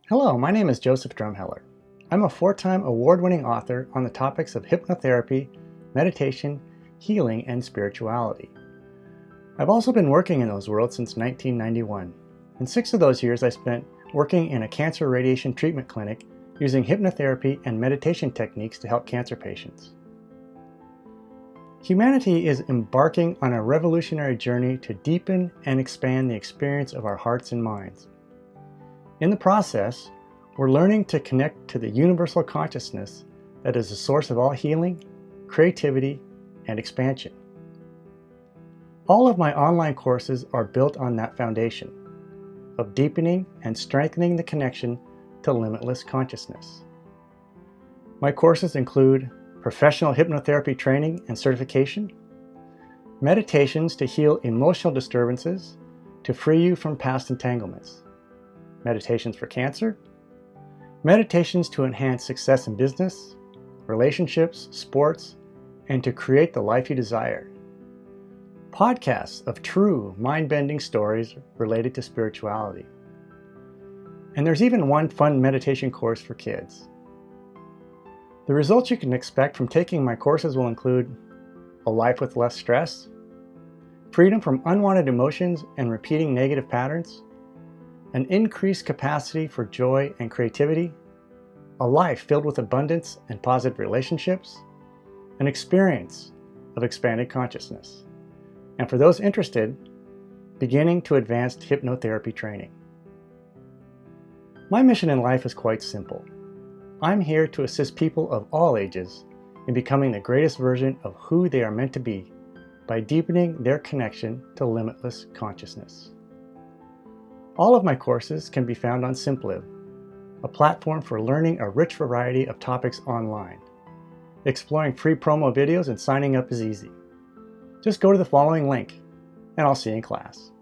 Hello, my name is Joseph Drumheller. I'm a 4-time award-winning author on the topics of hypnotherapy, meditation, healing, and spirituality. I've also been working in those worlds since 1991, and 6 of those years I spent working in a cancer radiation treatment clinic using hypnotherapy and meditation techniques to help cancer patients. Humanity is embarking on a revolutionary journey to deepen and expand the experience of our hearts and minds. In the process, we're learning to connect to the universal consciousness that is the source of all healing, creativity, and expansion. All of my online courses are built on that foundation of deepening and strengthening the connection to limitless consciousness. My courses include professional hypnotherapy training and certification, meditations to heal emotional disturbances to free you from past entanglements, meditations for cancer, meditations to enhance success in business, relationships, sports, and to create the life you desire, podcasts of true mind-bending stories related to spirituality. And there's even one fun meditation course for kids. The results you can expect from taking my courses will include a life with less stress, freedom from unwanted emotions and repeating negative patterns, an increased capacity for joy and creativity, a life filled with abundance and positive relationships, an experience of expanded consciousness, and for those interested, beginning to advanced hypnotherapy training. My mission in life is quite simple. I'm here to assist people of all ages in becoming the greatest version of who they are meant to be by deepening their connection to limitless consciousness. All of my courses can be found on Simpliv, a platform for learning a rich variety of topics online. Exploring free promo videos and signing up is easy. Just go to the following link, and I'll see you in class.